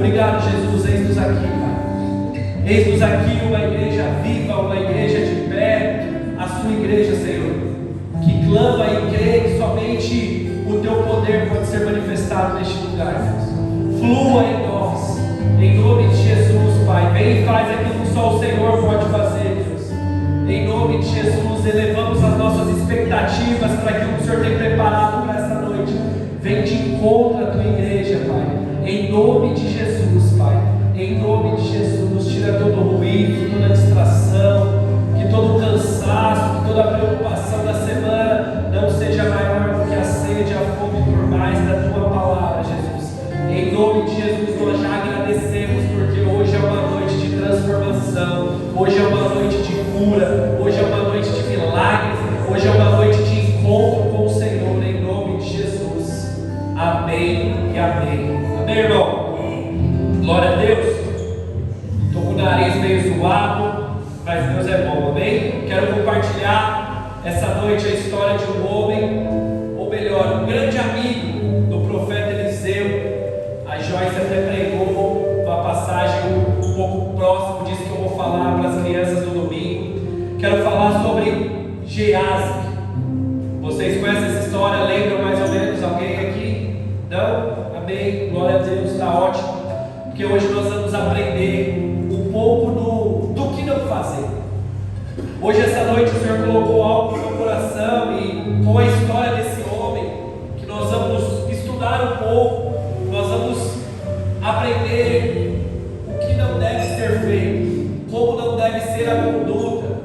Obrigado, Jesus, eis-nos aqui, Pai. Eis-nos aqui uma igreja viva, uma igreja de pé, a sua igreja, Senhor, que clama e crê que somente o teu poder pode ser manifestado neste lugar, Deus. Flua em nós, em nome de Jesus, Pai. Vem e faz aquilo que só o Senhor pode fazer, Deus. Em nome de Jesus, elevamos as nossas expectativas para aquilo que o Senhor tem preparado para essa noite. Vem de encontro à tua igreja, Pai. Em nome de Jesus, Pai. Em nome de Jesus, tira todo o ruído, toda a distração, que todo o cansaço, que toda a preocupação da semana não seja maior do que a sede, a fome por mais da tua palavra, Jesus. Em nome de Jesus, nós já agradecemos, porque hoje é uma noite de transformação, hoje é uma noite de cura, hoje é uma noite de milagres, hoje é uma noite de encontro com o Senhor, em nome de Jesus. Amém e amém. Amém, irmão? Glória a Deus. Estou com o nariz meio zoado, mas Deus é bom, amém? Quero compartilhar essa noite a história de um homem, ou melhor, um grande amigo do profeta Eliseu. A Joyce até pregou uma passagem um pouco próximo disso que eu vou falar para as crianças no domingo. Quero falar sobre Geazi. Vocês conhecem essa história? Lembram mais ou menos? Alguém aqui? Não? Amém? Glória a Deus, está ótimo. Porque hoje nós vamos aprender um pouco do que não fazer. Hoje, essa noite, o Senhor colocou algo no meu coração, e com a história desse homem, que nós vamos estudar um pouco, nós vamos aprender o que não deve ser feito, como não deve ser a conduta,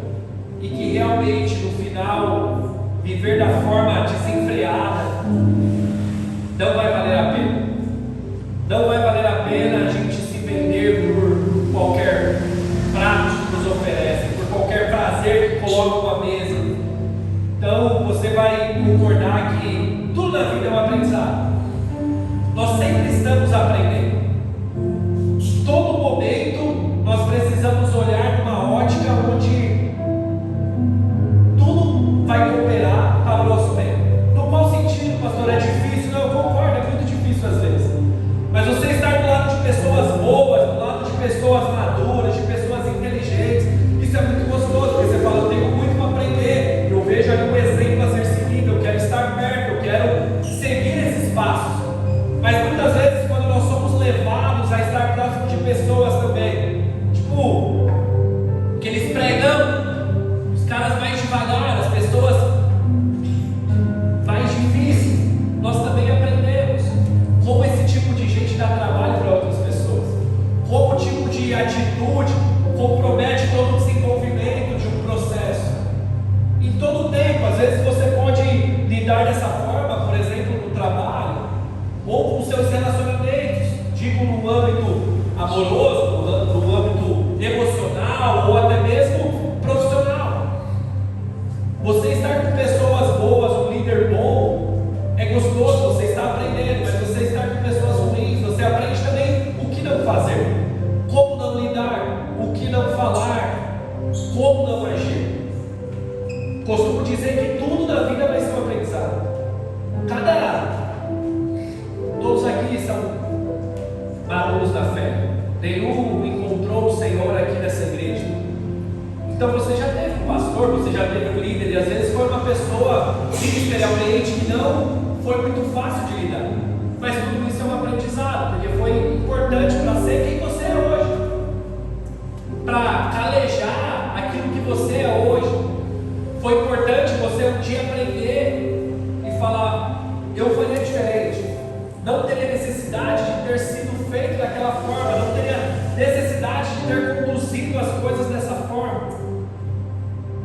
e que realmente no final, viver da forma desenfreada não vai valer a pena. Não vai valer a pena a gente se vender por qualquer prato que nos oferece, por qualquer prazer que colocam à mesa. Então você vai concordar que tudo na vida é um aprendizado. Nós sempre estamos aprendendo. Em todo momento nós precisamos olhar numa ótica onde tudo vai cooperar para o nosso bem. No qual sentido, pastor? É difícil? Não, eu concordo, é muito difícil às vezes. Mas você estar do lado de pessoas boas, do lado de pessoas maduras, de pessoas inteligentes, isso é muito gostoso, porque você fala, eu tenho muito para aprender, eu vejo ali um exemplo a ser seguido, eu quero estar perto, eu quero seguir esses passos. Mas muitas vezes, quando nós somos levados a estar próximo de pessoas também, tipo, que eles pregam, os caras mais devagar, as pessoas mais difíceis, nós também aprendemos como esse tipo de gente dá trabalho para outras pessoas, como o tipo de atitude compromete todo o desenvolvimento de um processo. Em todo o tempo, às vezes você pode lidar dessa forma, por exemplo, no trabalho, ou com seus relacionamentos, digo no âmbito amoroso, no âmbito emocional, ou até mesmo profissional. Você estar com pessoas boas, um líder bom, é gostoso, você está aprendendo, mas você estar com pessoas ruins, você aprende também o que não fazer, como não lidar, o que não falar, como não agir. Costumo dizer que tudo na vida vai ser um aprendizado. Todos aqui são alunos da fé. Nenhum encontrou o Senhor aqui nessa igreja. Então você já teve um pastor, você já teve um líder, e às vezes foi uma pessoa ministerialmente que não foi muito fácil de lidar, mas tudo isso é um aprendizado, porque foi importante para ser quem você é hoje, para calejar aquilo que você é hoje. Foi importante você um dia aprender e falar, eu faria diferente, não teria necessidade de ter sido feito daquela forma, não teria necessidade de ter conduzido as coisas dessa forma.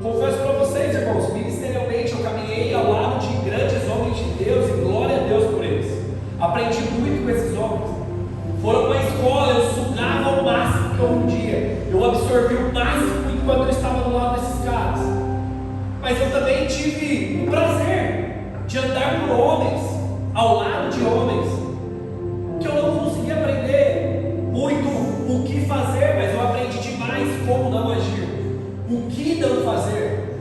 Confesso para vocês, irmãos, ministerialmente eu caminhei ao lado de grandes homens de Deus, e glória a Deus por eles. Aprendi muito com esses homens. Foram uma escola, eu sugava o máximo que eu podia, eu absorvi o máximo enquanto eu estava do lado desses caras. Mas eu também tive o prazer de andar com homens, ao lado de homens, que eu não conseguia aprender muito o que fazer, mas eu aprendi demais como não agir, o que não fazer.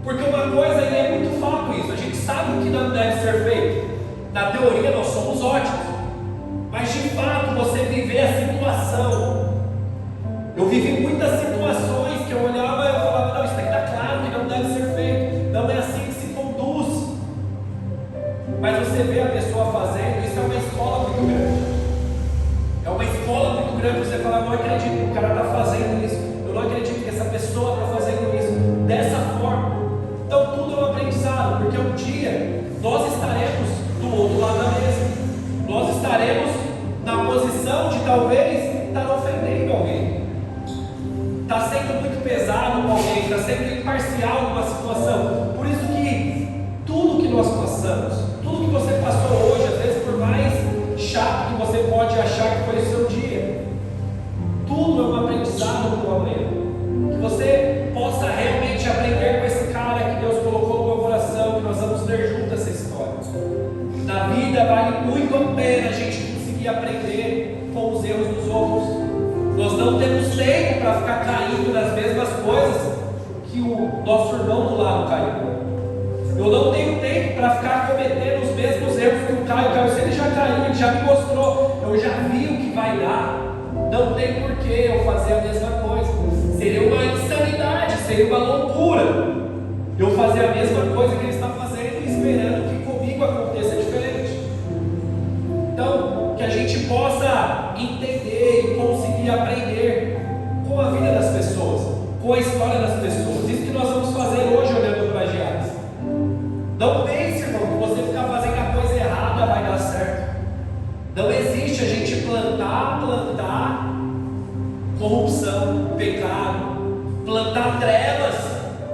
Porque uma coisa, e é muito fato isso, a gente sabe o que não deve ser feito. Na teoria nós somos ótimos, mas de fato você viver a situação sendo imparcial numa situação. Por isso que tudo que nós passamos, tudo que você passou hoje, às vezes por mais chato que você pode achar que foi o seu dia, tudo é um aprendizado para o amanhã. Que você possa realmente aprender com esse cara que Deus colocou no meu coração, que nós vamos ler junto essa história. Na vida vale muito a pena a gente conseguir aprender com os erros dos outros. Nós não temos tempo para ficar caindo nas mesmas coisas que o nosso irmão do lado caiu. Eu não tenho tempo para ficar cometendo os mesmos erros que o Caio. Se ele já caiu, ele já me mostrou, eu já vi o que vai dar. Não tem porquê eu fazer a mesma coisa. Seria uma insanidade, seria uma loucura eu fazer a mesma coisa que ele está fazendo e esperando que comigo aconteça diferente. Então, que a gente possa entender e conseguir aprender com a vida das pessoas, com a história das pessoas. Isso que nós vamos fazer hoje olhando para Gias. Não pense, irmão, que você ficar fazendo a coisa errada vai dar certo. Não existe a gente plantar corrupção, pecado, plantar trevas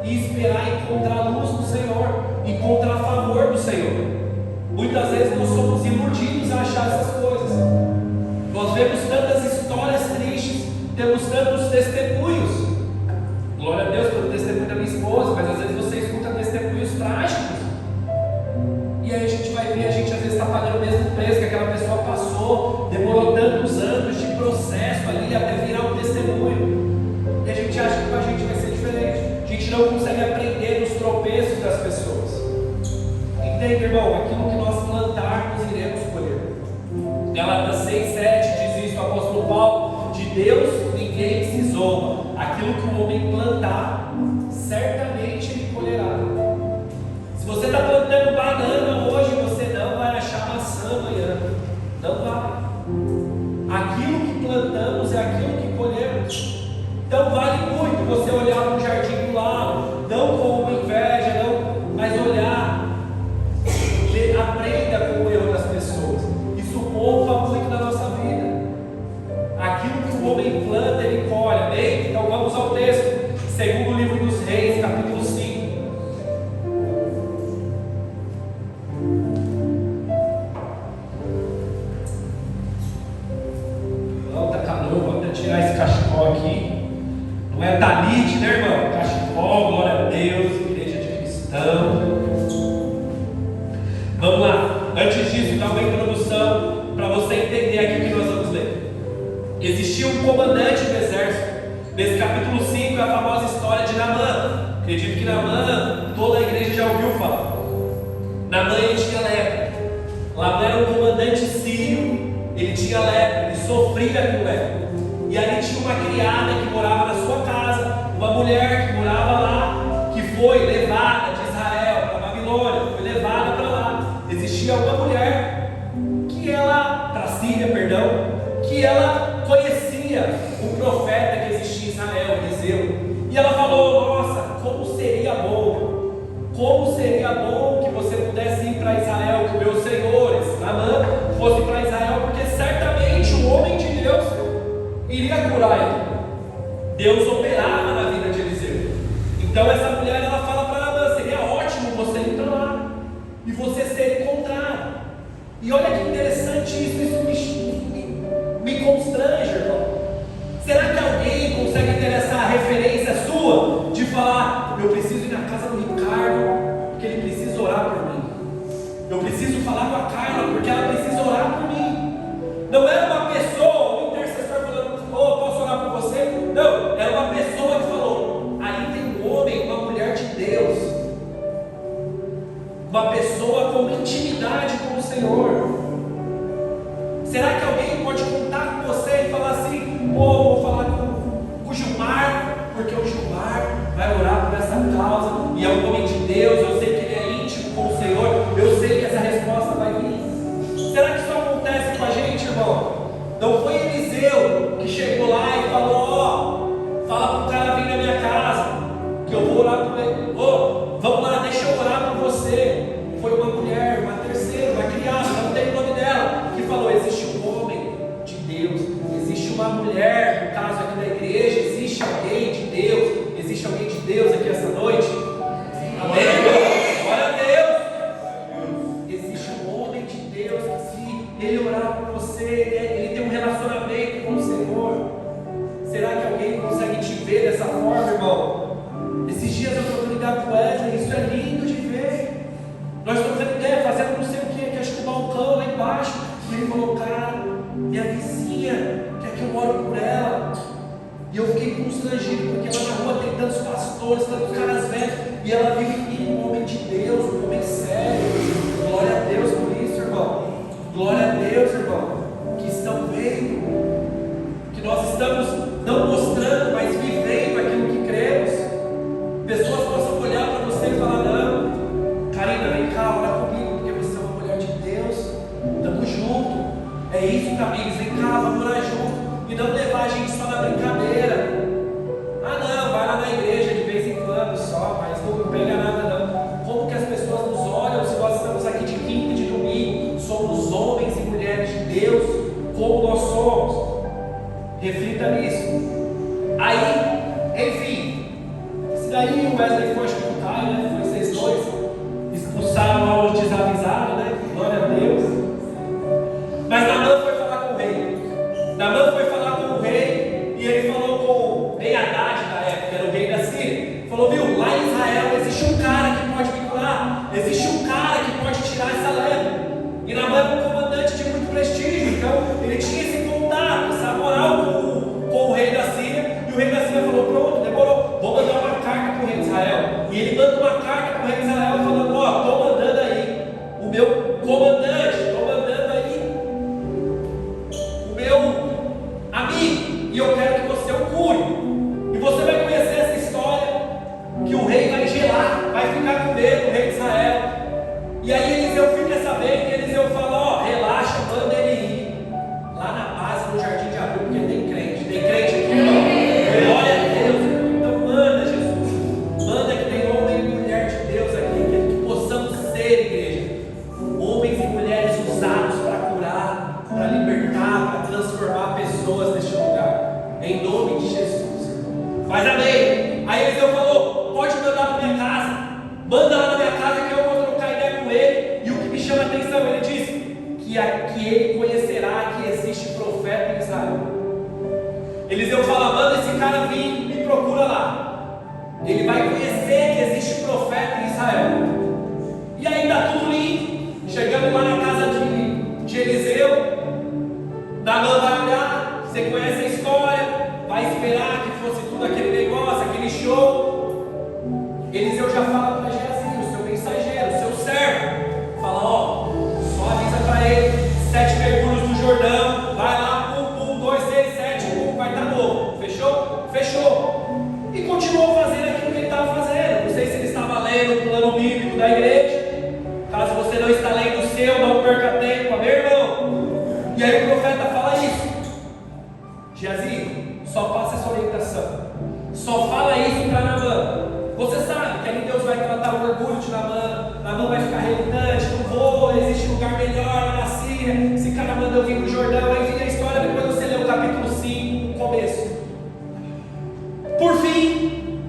e esperar encontrar luz do Senhor, encontrar favor do Senhor. Muitas vezes nós somos iludidos a achar essas coisas. Nós vemos tantas histórias tristes, temos tantos testemunhos. Glória a Deus pelo testemunho da minha esposa, mas às vezes você escuta testemunhos trágicos. E aí a gente vai ver, a gente às vezes está pagando o mesmo preço que aquela pessoa passou, demorou tantos anos de processo ali até virar um testemunho. E a gente acha que com a gente vai ser diferente. A gente não consegue aprender nos tropeços das pessoas. Entende, irmão? Aquilo que nós plantarmos, iremos colher. Galatas 6, 7 diz isso, o apóstolo Paulo: de Deus ninguém se zomba. Aquilo que o homem plantar, certamente ele colherá. Se você está plantando banana hoje, você não vai achar maçã amanhã. Não vai. Aquilo que plantamos é aquilo que colhemos. Então vale muito você olhar para o jardim do lado, não com uma inveja, não, mas olhar, aprenda com o erro das pessoas. Isso poupa muito na nossa vida. Aquilo que o homem planta, ele colhe. Amém? Então vamos ao texto, segundo o livro dos Reis, capítulo 5. Tirar esse cachecol aqui, não é talite, né, irmão? Cachecol, glória a Deus, igreja de cristão. Vamos lá, antes disso, dá uma introdução para você entender aqui o que nós vamos ler. Existia um comandante do exército. Nesse capítulo 5 é a famosa história de Naamã. Acredito que Naamã, toda a igreja já ouviu falar. Naamã, ele tinha lepra. Naamã era um comandante sírio, ele tinha lepra, ele sofria com lepra. E ali tinha uma criada que morava na sua casa, uma mulher que morava lá, que foi levada de Israel para Babilônia, foi levada para lá. Existia uma mulher para Síria, que ela conhecia o profeta que existia em Israel, Eliseu. E ela falou: nossa, como seria bom que você pudesse ir para Israel, que meus senhores, Naamã, fosse para Israel, porque certamente o homem de Deus iria curar ele. Deus operava na vida de Eliseu. Então essa mulher, ela fala para Naamã: seria ótimo você ir para lá e você ser encontrado. E olha que interessante isso me constrange, irmão. Será que alguém consegue ter essa referência sua de falar: eu preciso ir na casa do Ricardo porque ele precisa orar por mim, eu preciso falar com a Carla porque ela precisa orar por mim? Não era uma pessoa, um intercessor falando: oh, posso orar por você? Não, era uma pessoa que falou: aí tem um homem, uma mulher de Deus, uma pessoa com intimidade com o Senhor. Será que alguém pode contar com você e falar assim: pô, vou falar com o Gilmar, porque o Gilmar vai orar por essa causa, e é um homem de Deus, eu sei que ele é íntimo com o Senhor, eu sei que essa resposta vai vir. Será que isso acontece com a gente, irmão? Não foi Eliseu que chegou lá e falou: ó, fala para o cara vir na minha casa, que eu vou orar por ele. Ô, vamos lá, deixa eu orar por você. Foi uma mulher, uma terceira, uma criança, não tem o nome dela, que falou: existe um homem de Deus, existe uma mulher, no caso aqui da igreja, existe alguém de Deus aqui ele tem um relacionamento com o Senhor. Será que alguém consegue te ver dessa forma, irmão? Esses dias eu estou ligado com Wesley, isso é lindo de ver. Nós estamos fazendo não sei o que, acho que o balcão lá embaixo. E ele falou, cara, minha vizinha quer que eu ore por ela. E eu fiquei constrangido, porque lá na rua tem tantos pastores, tantos caras velhos, e ela vive aqui, um homem de Deus, um homem sério. Glória a Deus por isso, irmão. Glória a Deus, irmão, que estão vendo, que nós estamos não mostrando, mas vivendo aquilo que cremos. Pessoas possam olhar para você e falar, não, Karina, vem cá, ora comigo, porque você é uma mulher de Deus, estamos juntos. É isso, Tamires, vem cá, vamos orar junto. E não levar a gente só na brincadeira. Ah não, vai lá na igreja de vez em quando só, mas não pega nada não. Como que as pessoas nos olham se nós estamos aqui de quinta e de domingo? Somos homens e mulheres de Deus, como nós somos. Reflita nisso. Aí, enfim, se daí o Wesley foi escutar, né? Foi vocês dois, expulsaram lá os desavisados, né? Glória a Deus. Mas Naamã foi falar com o rei. Naamã foi falar com o rei, e ele falou com o rei Haddad da época, era o rei da Síria. Falou, viu, lá em Israel existe um cara que pode me curar, existe um cara que pode tirar essa lepra. E Naamã era um comandante de muito prestígio, então ele tinha esse contato, essa moral com o rei da Síria. E o rei da Síria falou, pronto, demorou, vou mandar uma carta para o rei de Israel. E ele manda uma carta para o rei de Israel falando, ó, estou mandando aí o meu comandante, estou mandando aí o meu amigo, e eu quero que você o cure. E você vai conhecer essa história, que o rei vai gelar, vai ficar com medo, o rei de Israel. E aí Eliseu fica sabendo, e Eliseu fala, ó, relaxa, manda ele ir lá na base, no jardim de Abreu, porque tem crente aqui, irmão. Glória a Deus, irmão. Então manda, Jesus, manda que tem homem e mulher de Deus aqui, que possamos ser, igreja, homens e mulheres usados para curar, para libertar, para transformar pessoas neste lugar, em nome de Jesus, irmão. Mas amém. Aí Eliseu falou, pode mandar para minha casa, manda lá na minha casa que eu vou trocar ideia com ele. E o que me chama a atenção, ele diz que aqui ele conhecerá que existe profeta em Israel. Eliseu fala, manda esse cara vir e procura lá, ele vai conhecer que existe profeta em Israel. E aí está tudo lindo. Chegando lá na casa de Eliseu, Naamã vai olhar, você conhece a história, vai esperar que fosse tudo aquele negócio, aquele show. Eliseu já fala para Geazi, o seu mensageiro, o seu servo, fala, ó, só avisa para ele, 7 mergulhos do Jordão, vai lá, pum, 2, 3, 7, pum, vai estar novo. Fechou? Fechou. E continuou fazendo aquilo que ele estava fazendo. Não sei se ele estava lendo o plano bíblico da igreja. Caso você não está lendo o seu, não perca tempo, amém, irmão? E aí o profeta fala isso. Geazi, só passa essa orientação. Só fala isso para Naamã. Você sabe que ali Deus vai tratar o orgulho de Naamã. Naamã vai ficar relutante, não vou, existe um lugar melhor na Síria. Esse cara manda eu vir para o Jordão. Aí vem a história, depois você lê o capítulo 5, o começo. Por fim,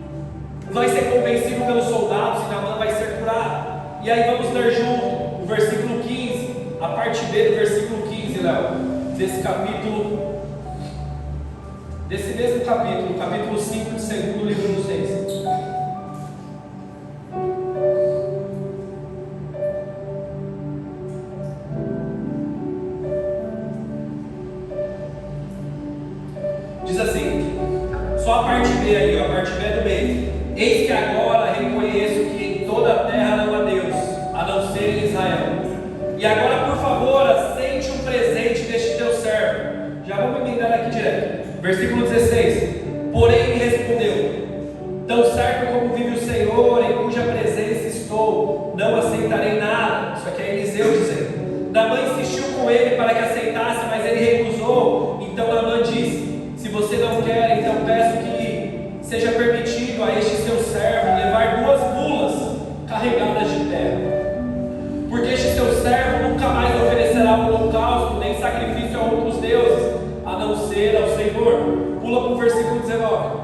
vai ser convencido pelos soldados e Naamã vai ser curado. E aí vamos ler junto o versículo 15, a parte B do versículo 15, Léo, desse capítulo, desse mesmo capítulo, capítulo 5 do segundo livro dos Reis. Diz assim, só a parte B ali, a parte B do meio. Eis que agora reconheço que em toda a terra não há Deus, a não ser em Israel. E agora, por favor, aceite um presente deste teu servo. Já vamos emendar aqui direto. Versículo 16. Porém me respondeu, tão certo como vive o Senhor, em cuja presença estou, não aceitarei nada. Isso aqui é Eliseu dizendo. Naamã insistiu com ele para que aceitasse, mas ele recusou. Então Naamã disse, se você não quer, então peço que seja permitido a este seu servo levar 2 mulas carregadas de terra. Porque este seu servo nunca mais oferecerá holocausto, nem sacrifício a outros deuses, a não ser ao Senhor. Pula para o versículo 19.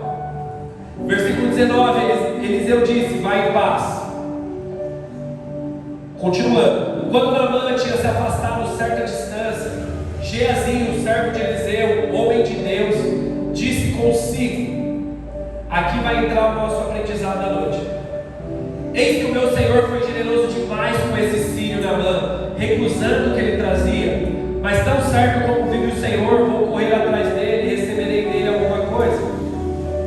Versículo 19, Eliseu disse, vai em paz. Continuando. Quando Naamã tinha se afastado certa distância, Geazi, o servo de Eliseu, o homem de Deus, disse consigo: aqui vai entrar o nosso aprendizado da noite. Eis que o meu Senhor foi generoso demais com esse sírio Naamã, recusando o que ele trazia. Mas tão certo como vive o Senhor, vou correr atrás dele e receberei dele alguma coisa.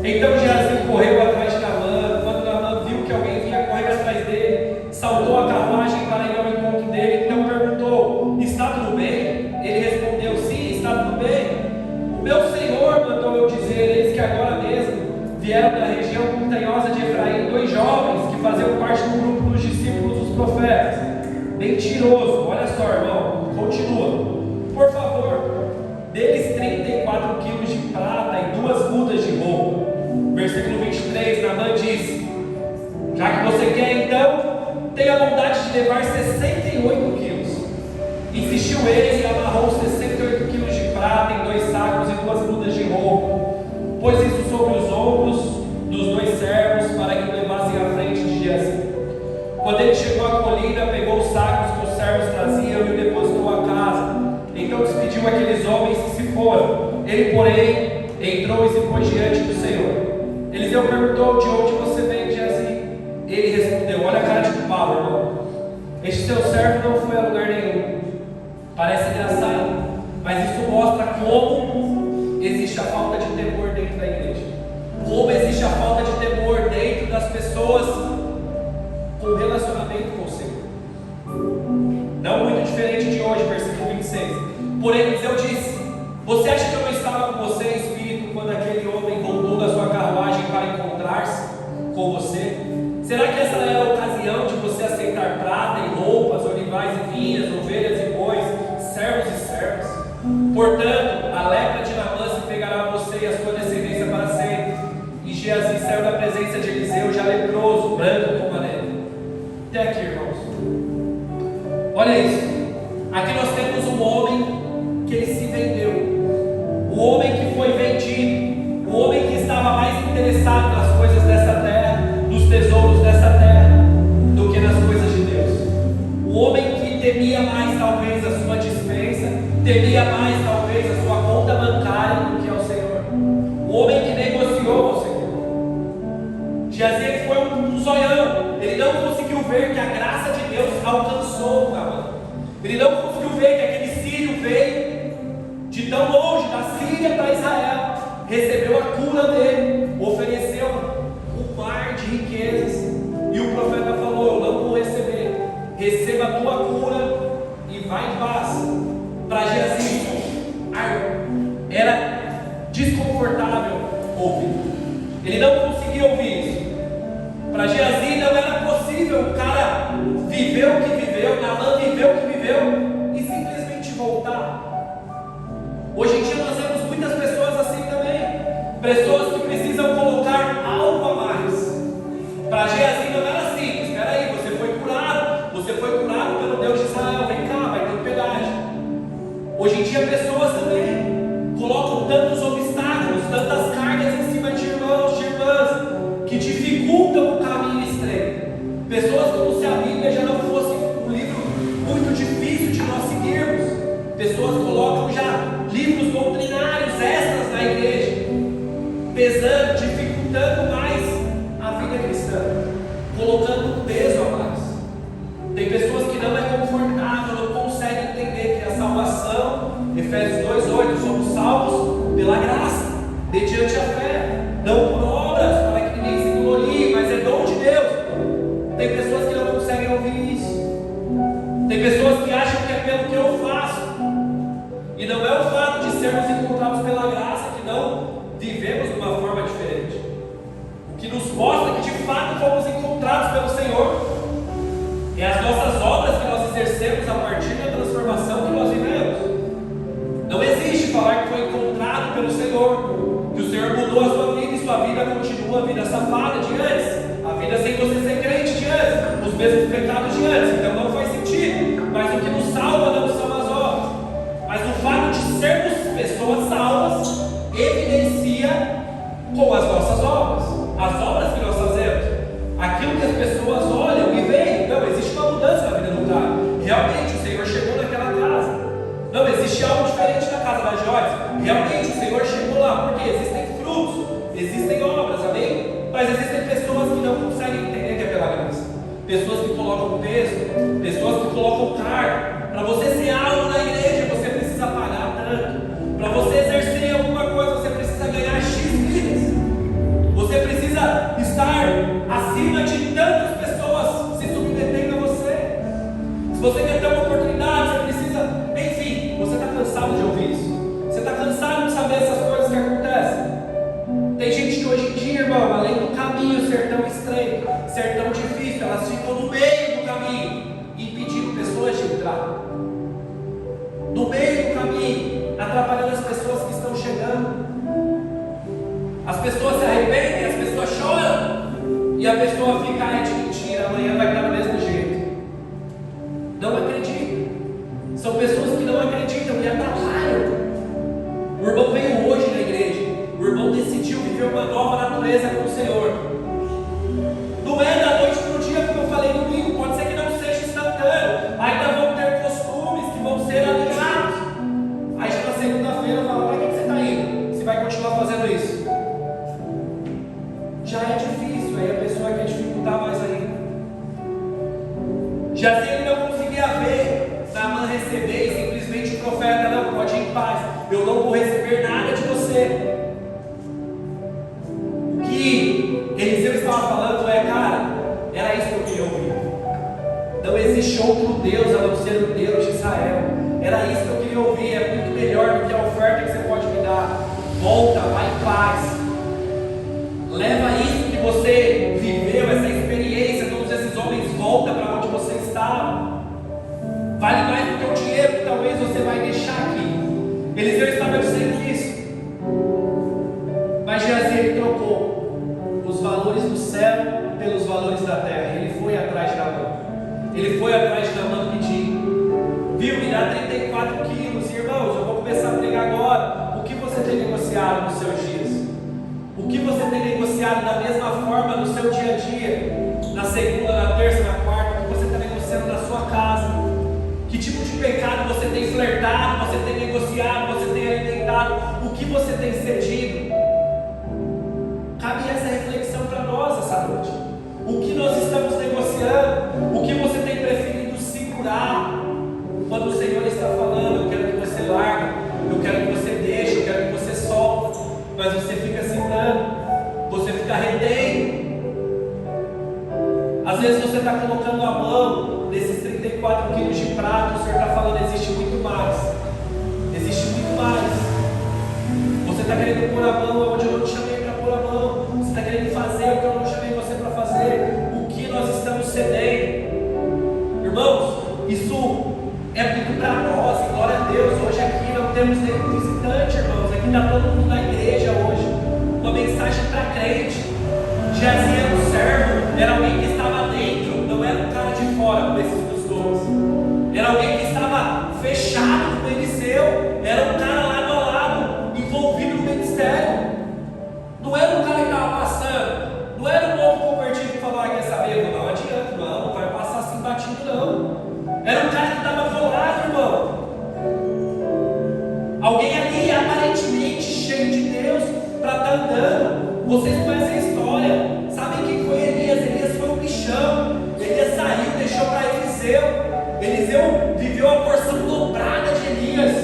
Então Geazi correu atrás de Naamã. Quando Naamã viu que alguém vinha correr atrás dele, saltou a carruagem para ir ao encontro dele. Então perguntou: está tudo bem? Ele respondeu: sim, está tudo bem. O meu Senhor mandou eu dizer: eis que agora mesmo vieram da região montanhosa de Efraim 2 jovens que faziam parte do grupo dos discípulos dos profetas. Mentiroso, olha só, irmão, continua. Por favor, deles 34 quilos de prata e 2 mudas de roupa. Versículo 23, Naamã disse: já que você quer, então, tenha a bondade de levar 68 quilos. Insistiu ele e amarrou 68 quilos de prata em 2 sacos e 2 mudas de roupa. Pôs isso sobre os ombros dos 2 servos para que o levassem à frente de Geazi. Quando ele chegou à colina, pegou os sacos que os servos traziam e o depositou à casa. Então despediu aqueles homens que se foram. Ele, porém, entrou e se pôs diante do Senhor. Eliseu perguntou: de onde você vem, Geazi? Ele respondeu: olha a cara de pau, irmão. Este seu servo não foi a lugar nenhum. Parece engraçado, mas isso mostra como existe a falta de temor dentro da igreja. Como existe a falta de temor dentro das pessoas com relacionamento com o Senhor. Não muito diferente de hoje, versículo 26. Porém, Eliseu disse: você acha que eu não estava com você, espírito, quando aquele homem voltou da sua carruagem para encontrar-se com você? Será que essa era a ocasião de você aceitar prata e roupas, olivais e vinhas, ovelhas e bois, servos e servas? Portanto, a lepra de Naamã se pegará a você e a sua descendência para sempre. E Geazi saiu da presença de Eliseu já leproso, branco como a neve. Até aqui, irmãos. Olha isso. Aqui nós temos um homem que ele se vendeu. O homem que foi vendido. O homem que estava mais interessado nas coisas dessa terra, nos tesouros dessa terra, do que nas coisas de Deus. O homem que temia mais talvez a sua dispensa, temia mais talvez a sua conta bancária do que ao Senhor. O homem que negociou ao Senhor. Geazi foi um zoião. Ele não conseguiu ver que a graça de Deus alcançou o Naamã. Ele não conseguiu ver que aquele sírio veio de tão longe, da Síria para Israel, recebeu a cura dele, ofereceu um mar de riquezas, e o profeta falou: eu não vou receber, receba a tua cura e vai em paz. Para Geazi era desconfortável ouvir, ele não conseguia ouvir isso. Para Geazi não era possível. O cara viveu o que viveu, Naamã viveu o que viveu e simplesmente voltar. Hoje em dia nós vemos muitas pessoas assim também, pessoas que precisam colocar algo a mais. Para Geazi não era assim: espera aí, você foi curado pelo Deus de Israel, vem cá, vai ter pedágio. Hoje em dia pessoas também colocam tantos obstáculos, tantas cargas em cima de irmãos, de irmãs, que dificultam o caminho estreito. Pessoas como se a Bíblia já não fosse um livro muito difícil de nós seguirmos. Pessoas colocam já livros doutrinários extras na igreja, pesando, dificultando mais a vida cristã, colocando um peso a mais. Tem pessoas que não é confortável, não conseguem entender que a salvação, Efésios 2:8, somos salvos pela graça, mediante a fé, não por obras, para que ninguém se glorie, mas é dom de Deus. Tem pessoas que não conseguem ouvir isso. Tem pessoas que acham que é pelo que eu faço, e não é o fato de sermos encontrados pela graça que não vivemos de uma forma diferente. O que nos mostra que de fato fomos encontrados pelo Senhor é as nossas obras que nós exercemos a partir da transformação que nós vivemos. Não existe falar que foi encontrado pelo Senhor, que o Senhor mudou a sua vida e sua vida continua a vida safada de antes, a vida sem você ser crente de antes, os mesmos pecados de antes. Então não faz sentido. Mas o que nos salva não são as obras, mas o fato de sermos pessoas salvas evidencia com as nossas obras, as obras que nós fazemos, aquilo que as pessoas olham e veem. Não, existe uma mudança na vida do cara. Realmente o Senhor chegou naquela casa. Não, existe algo diferente realmente o Senhor chegou lá, porque existem frutos, existem obras, amém? Mas existem pessoas que não conseguem entender que é pela graça. Pessoas que colocam peso, pessoas que colocam cargo. Para você ser algo na igreja, você precisa pagar tanto. Para você exercer alguma coisa, você precisa ganhar X vidas. Você precisa estar acima de tantas pessoas se submetendo a você. Se você quer ter uma oportunidade, você precisa. Enfim, você está cansado de ouvir isso. Você está cansado de saber essas coisas que acontecem. Tem gente que hoje em dia, irmão, além do caminho ser tão estreito, ser tão difícil, elas ficam no meio do caminho, impedindo pessoas de entrar. No meio do caminho, atrapalhando as pessoas que estão chegando. As pessoas se arrependem, as pessoas choram, e a pessoa fica, é de mentira, amanhã vai estar do mesmo jeito. Não acredita. São pessoas que não acreditam e atrapalham. O irmão veio hoje na igreja. O irmão decidiu viver uma nova natureza com o Senhor. Não é da noite para o dia, como eu falei no domingo. Pode ser que não seja instantâneo. Ainda vão ter costumes que vão ser alinhados. Aí já na segunda-feira fala, para que você está indo? Você vai continuar fazendo isso? Já é difícil, aí a pessoa quer dificultar mais ainda. Já se ele não conseguia ver Naamã receber e simplesmente o profeta, não, pode ir em paz, eu não vou receber nada de você. O que Eliseu estava falando é, cara, era isso que eu queria ouvir. Não existe outro Deus a não ser o Deus de Israel. Era isso que eu queria ouvir, é muito melhor do que a oferta que você pode me dar. Volta, vai em paz. Leva isso que você viveu, essa experiência, todos esses homens, volta para onde você estava. Vale mais do que o dinheiro que talvez você vai deixar aqui. Eliseu estava dizendo isso. Mas Geazi, ele trocou os valores do céu pelos valores da terra. Ele foi atrás de Naamã. Ele foi atrás de Naamã pedindo. Viu, me dá 34 quilos. Irmãos, eu vou começar a pregar agora. O que você tem negociado nos seus dias? O que você tem negociado da mesma forma no seu dia a dia? Na segunda, na terça, na quarta? O que você está negociando na sua casa? Que tipo de pecado você tem flertado? Você tem negociado? Você tem alimentado? O que você tem cedido? Cabe essa reflexão para nós essa noite. O que nós estamos negociando? O que você tem preferido segurar? Quando o Senhor está falando, eu quero que você largue, eu quero que você deixe, eu quero que você solte. Mas você fica segurando, você fica retendo. Às vezes você está colocando a mão nesses 34 quilos de prato. O Senhor está falando, existe muito mais. Existe muito mais. Você está querendo pôr a mão onde eu não te chamei para pôr a mão. Você está querendo fazer o que eu não chamei você para fazer. O que nós estamos cedendo? Irmãos, isso é muito para nós. E glória a Deus, hoje aqui não temos nenhum visitante, irmãos. Aqui está todo mundo na igreja hoje. Uma mensagem para crente. Geazi era um servo, era alguém que estava dentro, não era um cara de fora com esses costumes. Era alguém que estava fechado com o Eliseu, era um cara lado a lado, envolvido no ministério. Não era um cara que estava passando, não era um novo convertido que falou, quer saber, não adianta, não vai passar assim batido não. Era um cara que estava colado, irmão. Alguém ali aparentemente cheio de Deus para estar andando. Vocês conhecem a história. Sabem quem foi Elias? Elias foi um bichão. Elias saiu, deixou para Eliseu. Eliseu viveu a porção dobrada de Elias.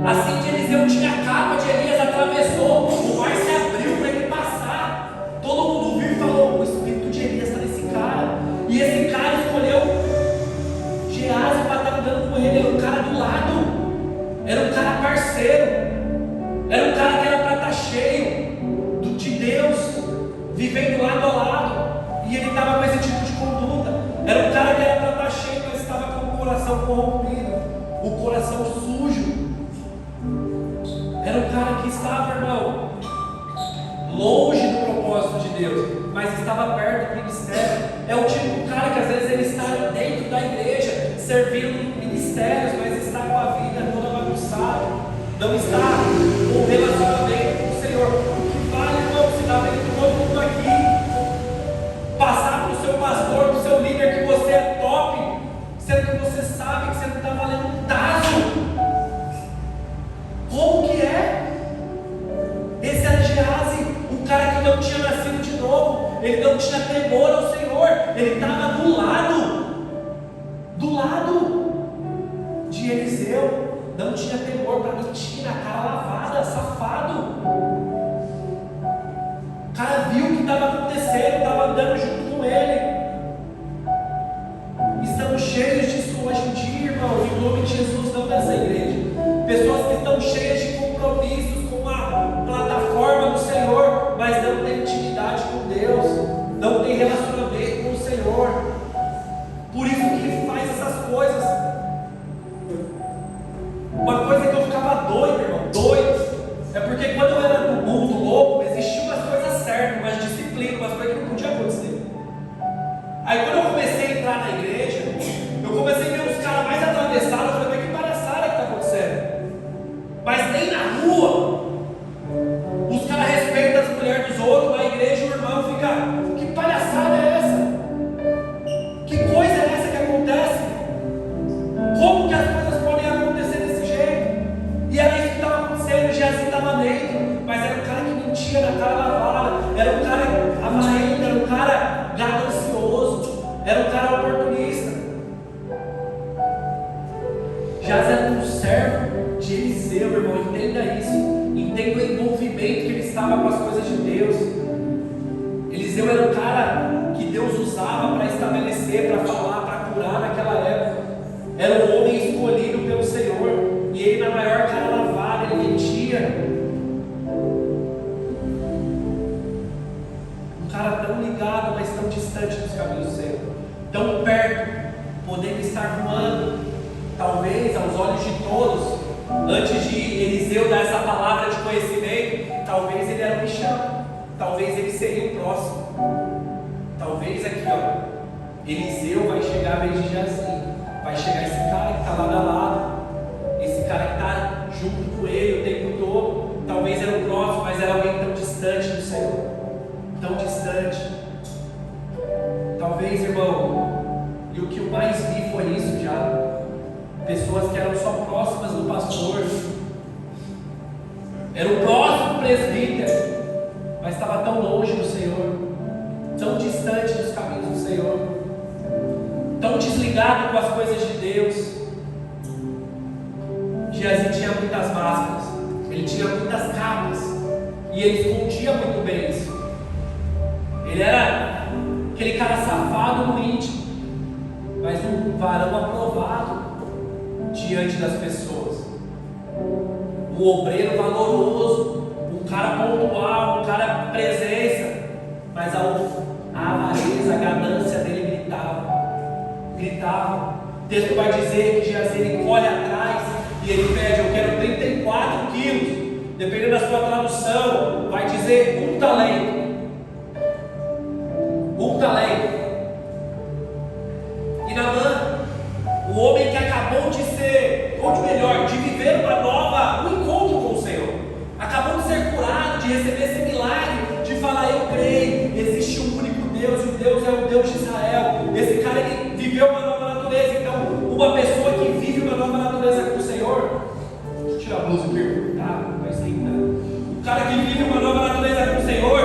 Assim que Eliseu tinha a capa de Elias, atravessou, o mar se abriu para ele passar. Todo mundo viu e falou, o espírito de Elias está nesse cara. E esse cara escolheu Geazi para estar andando com ele. Era um cara do lado. Era um cara parceiro. Era um cara que era para estar cheio de Deus, vivendo lado a lado. E ele estava com esse tipo de conduta. Era um cara que era para estar cheio, mas estava com o coração corrompido, o coração sujo. Era um cara que estava, irmão, longe do propósito de Deus, mas estava perto do ministério. É o tipo de cara que às vezes ele está dentro da igreja, servindo ministérios, mas está com a vida toda bagunçada, não está com o relacionamento com o Senhor. O que vale, irmão, se está vendo todo mundo aqui, passar para o seu pastor, para o seu líder, que você é top, sendo que você sabe que você não está valendo um taso. Como não tinha nascido de novo, ele não tinha temor ao Senhor, ele estava do lado de Eliseu, não tinha temor para mentira, cara lavada, safado. O cara viu o que estava acontecendo, estava andando junto com ele. Estamos cheios disso hoje em dia, irmão, em nome de Jesus, não dessa igreja. Pessoas que estão cheias de compromissos com a plataforma do Senhor, mas não tem intimidade com Deus, não tem relacionamento com o Senhor. Por isso que ele faz essas coisas. Uma coisa que eu ficava doido, irmão, é porque quando eu era no mundo louco, existiam umas coisas certas, umas disciplinas, umas coisas que não podiam acontecer. Aí quando eu comecei a entrar na igreja, eu comecei a ver os caras mais atravessados. Eu falei, mas que palhaçada que está acontecendo? Mas nem na rua os caras respeitam as mulheres dos outros, na igreja o irmão fica, que palhaçada é essa? Que coisa é essa que acontece? Como que as coisas podem acontecer desse jeito? E era isso que estava acontecendo. Geazi estava dentro, mas era um cara que mentia na cara lavada, era um cara avarento, era um cara ganancioso, era um cara oportunista. Geazi era um servo de Eliseu, irmão, entenda isso, entenda o envolvimento que ele estava com as coisas de Deus. Eliseu era um cara que Deus usava para estabelecer, para falar, para curar naquela época. Era um homem escolhido pelo Senhor, e ele, na maior cara lavada, ele mentia. Um cara tão ligado, mas tão distante dos caminhos do Senhor, tão perto, podendo estar voando, talvez aos olhos de todos. Antes de Eliseu dar essa palavra de conhecimento, talvez ele era um bichão, talvez ele seria o próximo. Talvez aqui, Eliseu vai chegar a vez de Geazi, vai chegar esse cara que está lado a lado, esse cara que está junto com ele o tempo todo. Talvez era o próximo, mas era alguém tão distante do Senhor, tão distante. Talvez, irmão, e o que eu mais vi foi isso já. Pessoas que eram só próximas do pastor, era o próximo presbítero, mas estava tão longe do Senhor, tão distante dos caminhos do Senhor, tão desligado com as coisas de Deus. Geazi tinha muitas máscaras, ele tinha muitas capas, e ele escondia muito bem isso. Ele era aquele cara safado no íntimo, mas um varão aprovado diante das pessoas, um obreiro valoroso, um cara pontual, um cara presença, mas a avareza, a ganância dele gritava. O texto vai dizer que Geazi ele corre atrás e ele pede, eu quero 34 quilos, dependendo da sua tradução, vai dizer um talento. E Naamã, o homem que acabou de ser, ou de melhor, de viver um encontro com o Senhor, acabou de ser curado, de receber esse milagre, de falar, eu creio, existe um único Deus, e o Deus é o Deus de Israel. Esse cara, ele viveu uma nova natureza. Então, uma pessoa que vive uma nova natureza com o Senhor, deixa eu tirar a blusa aqui, tá? Vai ser então. O cara que vive uma nova natureza com o Senhor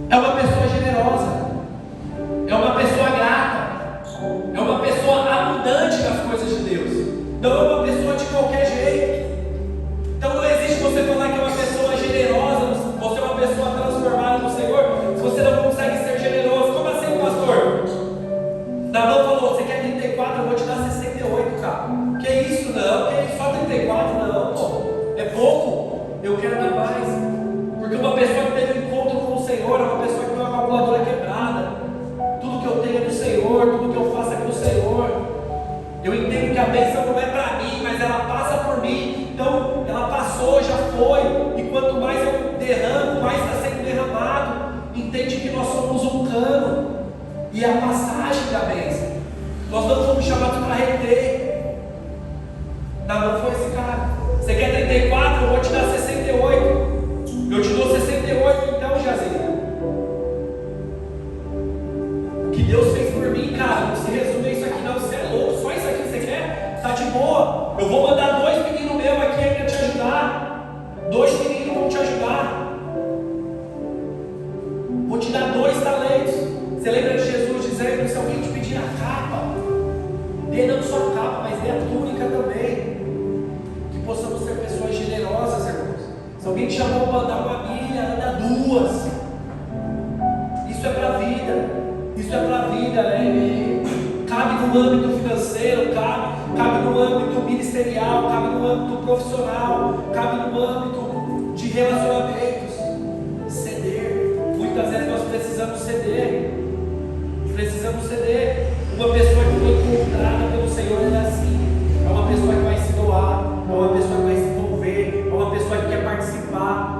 é uma pessoa generosa, é uma pessoa grata, é uma pessoa abundante nas coisas de Deus, não é uma pessoa de qualquer jeito. Então não existe você falar que é uma pessoa generosa, você é uma pessoa transformada no Senhor, se você não consegue ser generoso. Como assim, pastor? Naamã falou, você quer 34, eu vou te dar 68, cara. Que isso? Não, que só 34? Não, pô, é pouco, eu quero dar mais. Porque uma pessoa que teve um encontro com o Senhor é uma pessoa que tem uma calculadora quebrada. Tudo que eu tenho é do Senhor, tudo que eu faço é do Senhor. Eu entendo que a bênção não é para mim, mas ela passa por mim. Então, ela passou, já foi. E quanto mais eu derramo, mais está sendo derramado. Entende que nós somos um cano. E a passagem da bênção. Nós não fomos chamados para reter. Naamã foi esse cara. Você quer 34? Eu vou te dar 68. Eu te dou 68 então, Geazi. O que Deus fez por mim, cara, não se resume a isso aqui não. Você é louco, só isso aqui você quer? Tá de boa. Eu vou mandar 2 meninos meus aqui ainda te ajudar. 2 meninos vão te ajudar. Alguém te chamou para andar com a milha, anda duas. Isso é para a vida. Isso é para a vida. Cabe no âmbito financeiro, cabe no âmbito ministerial, cabe no âmbito profissional, cabe no âmbito de relacionamentos. Ceder. Muitas vezes nós precisamos ceder. Precisamos ceder. Uma pessoa que foi encontrada pelo Senhor é assim. É uma pessoa que vai se doar, é uma pessoa que vai se envolver, é uma pessoa que quer participar.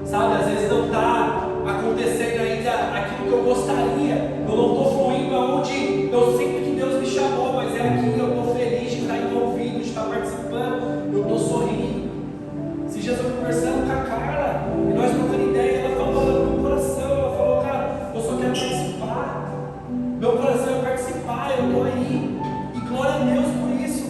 Sabe, às vezes não está acontecendo ainda aquilo que eu gostaria. Eu não estou fluindo aonde eu sinto que Deus me chamou, mas é aqui que eu estou feliz de estar envolvido, de estar participando. Eu estou sorrindo. Se Jesus conversando com a Carla, e nós trocando ideia, ela falou no meu coração, ela falou, cara, eu só quero participar. Meu coração é participar, eu estou aí. E glória a Deus por isso.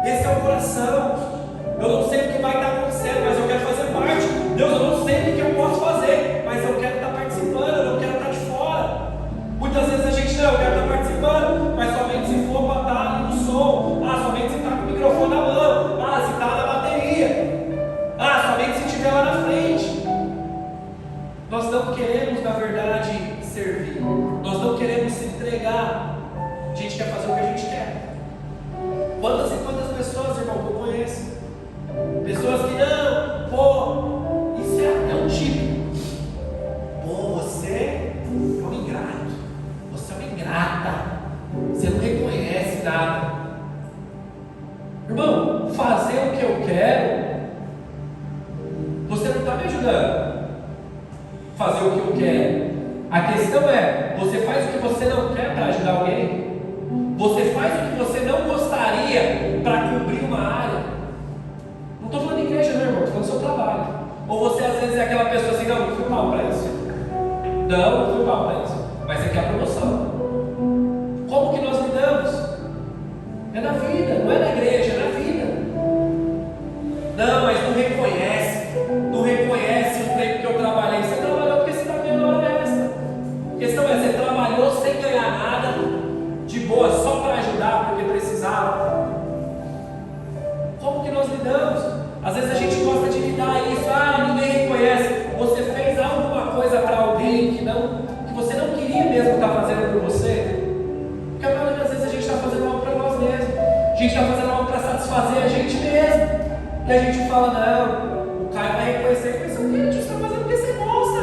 Esse é o coração. Eu não sei o que vai estar acontecendo, mas eu quero fazer parte. Deus, eu não sei o que eu posso fazer, mas eu quero estar participando, eu não quero estar de fora. Muitas vezes a gente não, eu quero estar participando, mas somente se for para estar ali no som. Somente se está com o microfone na mão. Se está na bateria. Somente se estiver lá na frente. Nós não queremos, na verdade, servir. Nós não queremos se entregar. A gente quer fazer o que a gente quer. Quantas e quantas pessoas, irmão, que eu conheço? Pessoas que não, isso é um tipo. Você é um ingrato. Você é uma ingrata. Você não reconhece nada. Irmão, fazer o que eu quero, você não está me ajudando. Fazer o que eu quero. A questão é, você faz o que você não quer para ajudar alguém? Você faz o que você não gostaria para cobrir uma área? Não estou falando de igreja, meu irmão, estou falando do seu trabalho. Ou você às vezes é aquela pessoa assim, não fui mal para isso. Não fui mal para isso. Mas você quer a promoção. Como que nós lidamos? É na vida, não é na igreja, é na vida. Não, mas não reconhece o tempo que eu trabalhei. Você trabalhou porque você está ganhando hora extra. A questão é, você trabalhou sem ganhar nada, de boa, só para ajudar porque precisava. Como que nós lidamos? Às vezes a gente gosta de lidar isso, ninguém reconhece. Você fez alguma coisa para alguém que você não queria mesmo estar fazendo por você? Porque a maioria das vezes a gente está fazendo algo para nós mesmos. A gente está fazendo algo para satisfazer a gente mesmo. E a gente fala, não, o Caio vai reconhecer, mas o que a gente está fazendo porque você gosta.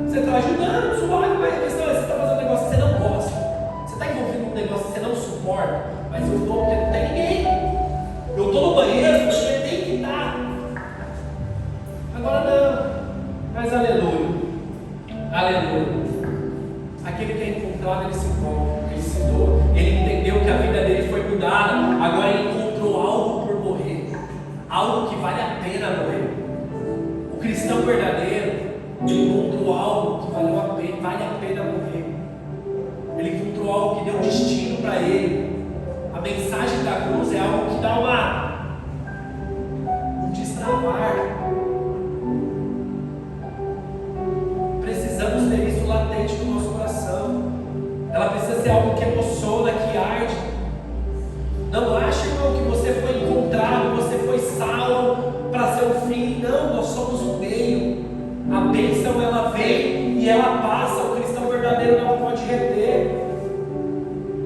Você está ajudando, suave, mas a questão é, você está fazendo um negócio que você não gosta. Você está envolvido num negócio que você não suporta, mas eu estou porque não tem ninguém. Eu estou no banheiro porque tem que estar. Agora não. Mas aleluia. Aleluia. Aquele que é encontrado, ele se encontra, ele se doa. Ele entendeu que a vida dele foi mudada. Agora ele encontrou algo por morrer. Algo que vale a pena morrer. O cristão verdadeiro, ele encontrou algo que vale a pena morrer. Ele encontrou algo que deu destino para ele. A mensagem da cruz é algo que dá um destravar. Precisamos ter isso latente no nosso coração. Ela precisa ser algo que emociona, que arde. Não ache, irmão, que você foi encontrado, você foi salvo para ser o fim. Não, nós somos o meio. A bênção ela vem e ela passa. O cristão verdadeiro não pode reter.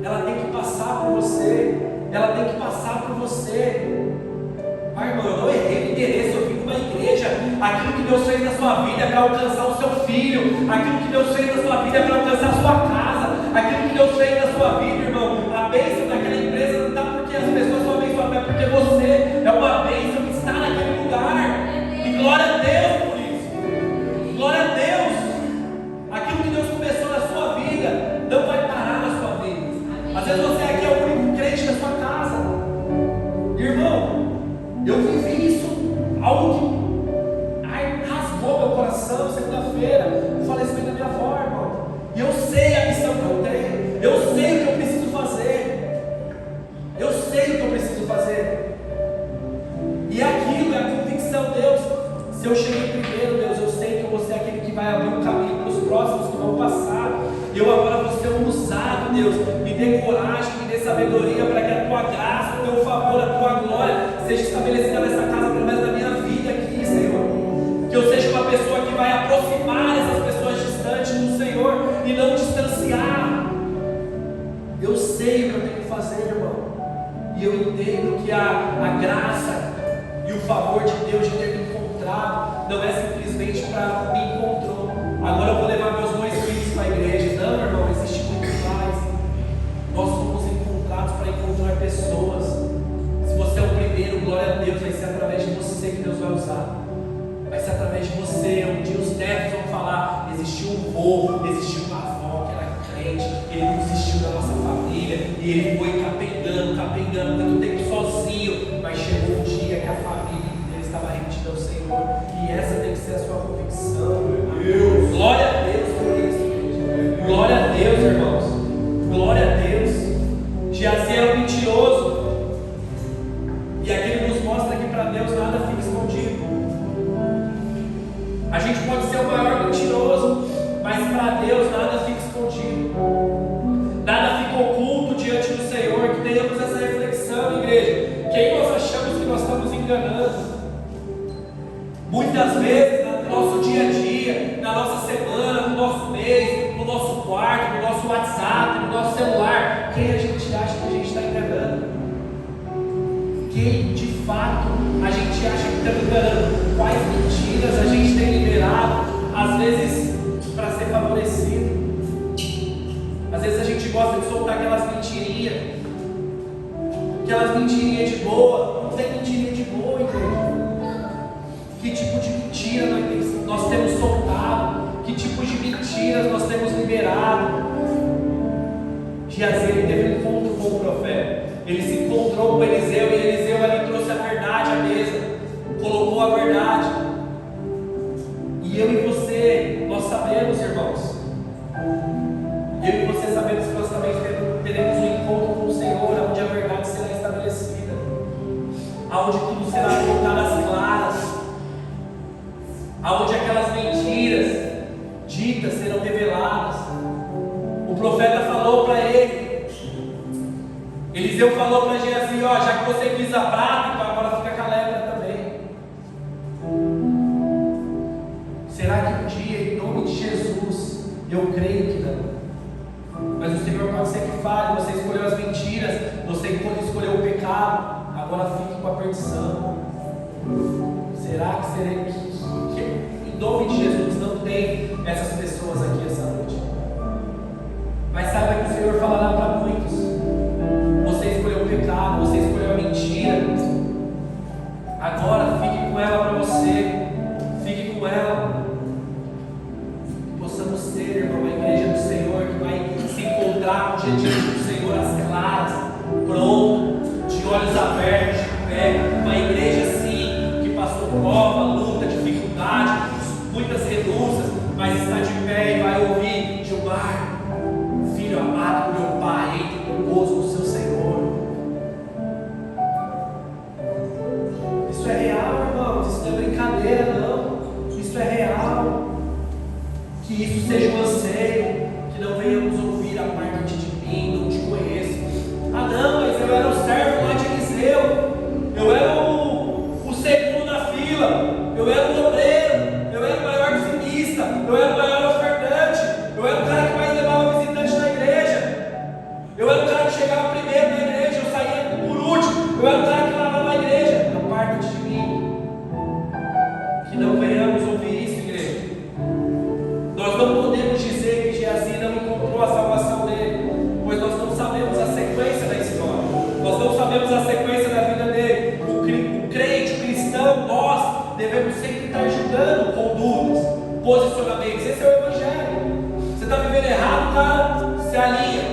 Ela tem que passar por você. Ela tem que passar por você. Irmão, eu não errei o endereço, eu vim de uma igreja. Aquilo que Deus fez na sua vida é para alcançar o seu filho. Aquilo que Deus fez na sua vida é para alcançar a sua casa. Aquilo que Deus fez na sua vida, irmão. A bênção daquela empresa não está porque as pessoas são abençoadas, é porque você é uma bênção que está naquele lugar. E glória a Deus por isso. Glória a Deus. Aquilo que Deus começou na sua vida não vai parar na sua vida. Às vezes você aqui é o único crente da sua casa. Irmão, eu vivi isso, algo que rasgou meu coração segunda-feira, o falecimento da minha avó, irmão. E eu sei a missão que eu tenho, eu sei o que eu preciso fazer. Eu sei o que eu preciso fazer. E aquilo é a convicção, Deus. Se eu cheguei primeiro, Deus, eu sei que você é aquele que vai abrir um caminho para os próximos que vão passar. Eu agora vou ser um usado, Deus. Me dê coragem, me dê sabedoria para que a tua graça, o teu favor, a tua glória seja estabelecida nessa casa através da minha vida aqui, Senhor. favor de Deus de ter me encontrado não é simplesmente para me encontrou. Agora eu vou levar meus 2 filhos para a igreja. Não, irmão, existe muito mais. Nós somos encontrados para encontrar pessoas. Se você é o primeiro, glória a Deus, vai ser através de você que Deus vai usar. Vai ser através de você. Um dia os netos vão falar: existiu um vô, existiu uma avó que era crente, ele não desistiu da nossa família, e ele foi capengando muito tempo sozinho, mas chegou um dia que a família dele estava remetida ao Senhor, e essa tem que ser a sua convicção. Deus. Glória a Deus por isso. Glória a Deus, irmãos. Glória a Deus. Geazi era um mentiroso, e aqui ele nos mostra que para Deus nada fica escondido. A gente pode ser o maior mentiroso, mas para Deus nada fica escondido, nada fica oculto diante do Senhor. Que tenhamos essa reflexão, igreja. Quem nós achamos que nós estamos enganando? Muitas vezes, no nosso dia a dia, na nossa semana, no nosso mês, no nosso quarto, no nosso WhatsApp, no nosso celular, quem a gente acha que a gente está enganando? Quem de fato a gente acha que está enganando? Quais mentiras a gente tem liberado, às vezes para ser favorecido? Às vezes a gente gosta de soltar aquelas mentirinhas de boa. Não tem mentirinha de boa, igreja. Que tipo de mentira nós temos soltado? Que tipo de mentiras nós temos liberado? Geazi, ele teve um encontro com o profeta. Ele se encontrou com Eliseu, e Eliseu ali trouxe a verdade à mesa, colocou a verdade. E eu e você, nós sabemos, irmãos, eu e você sabemos que nós também teremos um encontro com o Senhor, onde a verdade será estabelecida, onde tudo será colocado às claras, onde aquelas mentiras ditas serão reveladas. O profeta falou para ele, Eliseu falou para Geazi: ó, já que você quis a prata, então agora fica com a lepra também. Será que um dia, em nome de Jesus, eu creio que não? Mas o Senhor pode ser que fale. Você escolheu as mentiras, você escolheu o pecado, agora fique com a perdição. Será que serei que em nome de Jesus não tem essas pessoas aqui essa noite? Mas saiba que o Senhor falará para muitos: você escolheu o pecado, você escolheu a mentira, agora fique com ela para você, fique com ela. Possamos ser, irmão, a igreja do Senhor que vai se encontrar um dia diante do Senhor às claras, pronto, de olhos abertos, de pé. Uma igreja assim, que passou prova, luta, dificuldade, muitas renúncias, mas está de pé e vai ouvir: Gilmar, filho amado do meu Pai, entre com gozo no seu Senhor. Isso é real, irmãos, isso não é brincadeira, não. Isso é real. Que isso seja um anseio, que não venhamos ouvir a parte de mim, não te conheço. Ah não, mas eu era o servo lá de Eliseu, eu era o segundo na fila, eu era o obreiro, eu era o maior dizimista, eu era o maior ofertante, eu era o cara que mais levava visitante na igreja, eu era o cara que chegava primeiro na igreja, eu saía por último, eu era o cara que lavava a igreja. Aparta de mim. Que não venhamos ouvir isso, igreja. Nós não podemos dizer que Geazi não encontrou a salvação dele, pois nós não sabemos a sequência da história, nós não sabemos a sequência da vida dele. O crente, o cristão, nós devemos sempre estar julgando condutas, posicionamentos. Esse é o Evangelho. Você está vivendo errado, cara, se alinha.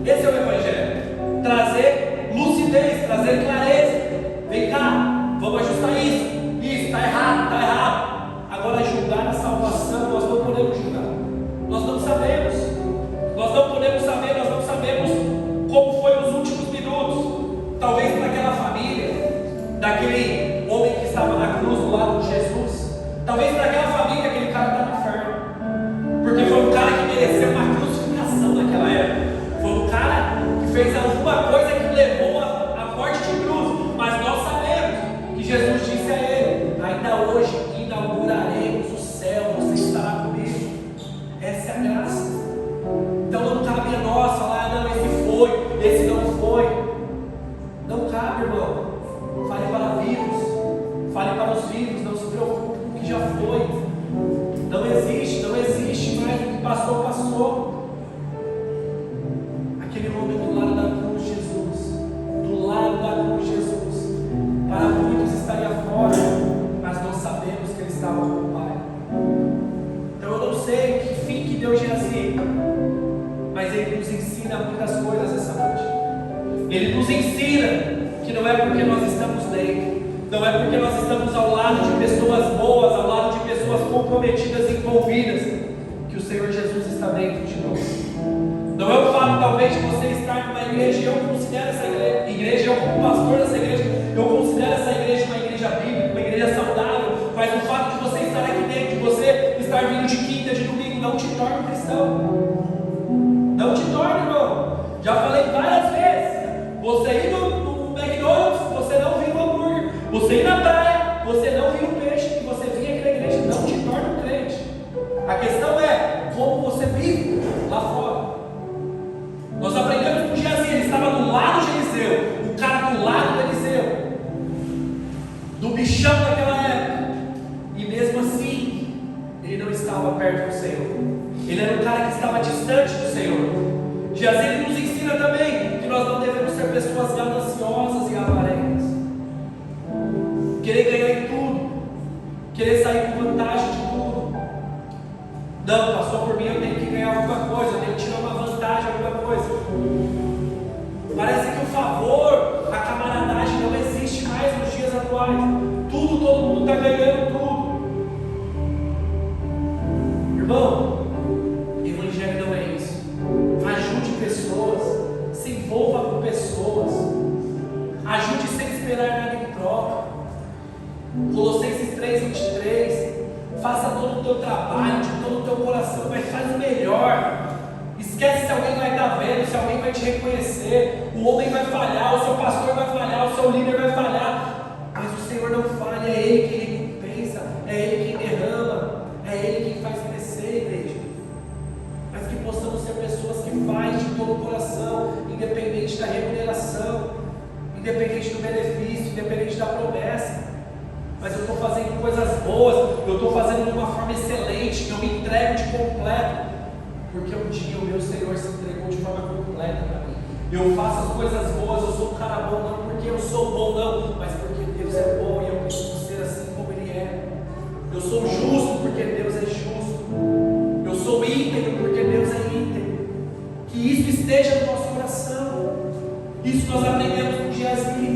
Esse é o Evangelho. Trazer lucidez, trazer clareza. Vem cá, vamos ajustar isso. Isso, está errado, está errado. Agora, julgar a salvação, nós não podemos julgar. Nós não sabemos. Nós não podemos saber, nós não sabemos como foi os últimos minutos. Talvez para aquela família, daquele homem que estava na cruz do lado de Jesus. Talvez para aquela família, aquele cara está no inferno. Porque foi um cara que mereceu uma crucificação naquela época. Foi um cara que fez alguma coisa que levou a morte de cruz. Mas nós sabemos que Jesus disse a ele: ainda hoje inauguraremos o céu, você estará comigo. Essa é a graça. Então não cabe a nós falar: não, esse foi, esse não foi. Não cabe, irmão. Fale para vivos, fale para os vivos, não se preocupe com o que já foi. Não existe mais, o que passou, passou. Aquele homem do lado da cruz, Jesus, do lado da cruz, Jesus, para muitos estaria fora, mas nós sabemos que ele estava com o Pai. Então eu não sei que fim que deu Geazi, mas ele nos ensina muitas coisas essa noite. Ele nos ensina que não é porque nós estamos dentro, não é porque nós estamos ao lado de pessoas boas, ao lado de pessoas comprometidas e envolvidas, que o Senhor Jesus está dentro de nós. Não é o fato talvez de você estar numa igreja, e eu considero essa igreja, eu como pastor dessa igreja, eu considero essa igreja uma igreja bíblica, uma igreja saudável, mas o fato de você estar aqui dentro, de você estar vindo de quinta, de domingo, não te torna um cristão. Não te torna, irmão. Já falei várias vezes. Você ir no McDonald's, você não vira um hambúrguer. Você ir na praia, você não vira um peixe. E você vir aqui na igreja, não te torna um crente. A questão é como você vive lá fora. Nós aprendemos com Geazi, ele estava do lado de Eliseu, o cara do lado de Eliseu, do bichão daquela época, e mesmo assim, ele não estava perto do Senhor. Ele era um cara que estava distante do Senhor. Geazi, ele nos ensina também que nós não devemos ser pessoas gananciosas e avarentas, querer ganhar em tudo, querer sair com vantagem de tudo. Não, passou por mim, eu tenho que ganhar alguma coisa, eu tenho que tirar uma vantagem, alguma coisa. Parece que o favor, a camaradagem não existe mais nos dias atuais. Tudo, todo mundo está ganhando tudo. Irmão, evangelho não é isso. Ajude pessoas, se envolva com pessoas, ajude sem esperar nada em troca. Colossenses 3:23. Faça todo o teu trabalho, de todo o teu coração, mas faz o melhor. Esquece se alguém vai estar vendo, se alguém vai te reconhecer. O homem vai falhar, o seu pastor vai falhar, o seu líder vai falhar, mas o Senhor não falha. É Ele quem recompensa, é Ele quem derrama, é Ele quem faz crescer, igreja. Mas que possamos ser pessoas que fazem de todo o coração, independente da remuneração, independente do benefício, independente da promessa. Mas eu estou fazendo coisas boas, eu estou fazendo de uma forma excelente, eu me entrego de completo, porque um dia o meu Senhor se entregou de forma completa para mim. Eu faço as coisas boas, eu sou um cara bom, não porque eu sou bom, não, mas porque Deus é bom e eu preciso ser assim como Ele é. Eu sou justo porque Deus é justo. Eu sou íntegro porque Deus é íntegro. Que isso esteja no nosso coração. Isso nós aprendemos com Geazi.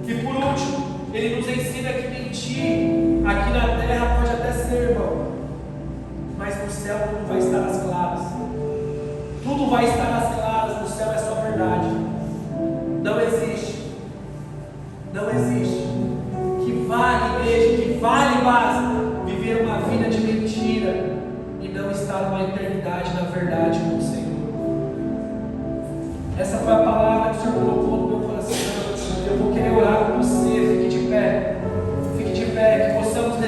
E por último, ele nos ensina que mentir aqui na terra pode até ser, irmão, mas no céu tudo vai estar às claras. Tudo vai estar às claras, no céu é só verdade. Não existe. Que vale, igreja, que vale mais viver uma vida de mentira e não estar uma eternidade na verdade com o Senhor. Essa foi a palavra que o Senhor colocou no meu coração. Eu vou querer orar com você. Fique de pé, que possamos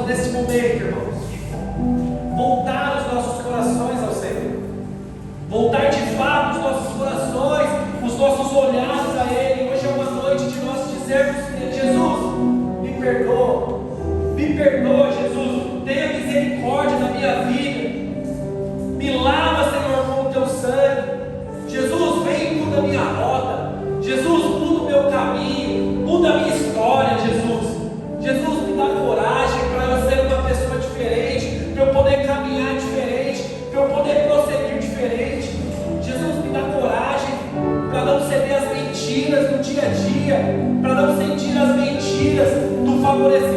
nesse momento, irmãos, voltar os nossos corações ao Senhor, voltar de fato os nossos corações, os nossos olhares a Ele. Hoje é uma noite de nós dizermos: Jesus, me perdoa, Jesus, tenha misericórdia da minha vida, me lava, Senhor, com o teu sangue. Jesus, vem e muda a minha rota. Jesus, muda o meu caminho, muda a minha história, Jesus. Jesus, me dá coragem para eu ser uma pessoa diferente, para eu poder caminhar diferente, para eu poder prosseguir diferente. Jesus, me dá coragem para não ceder às mentiras do dia a dia, para não sentir as mentiras do favorecimento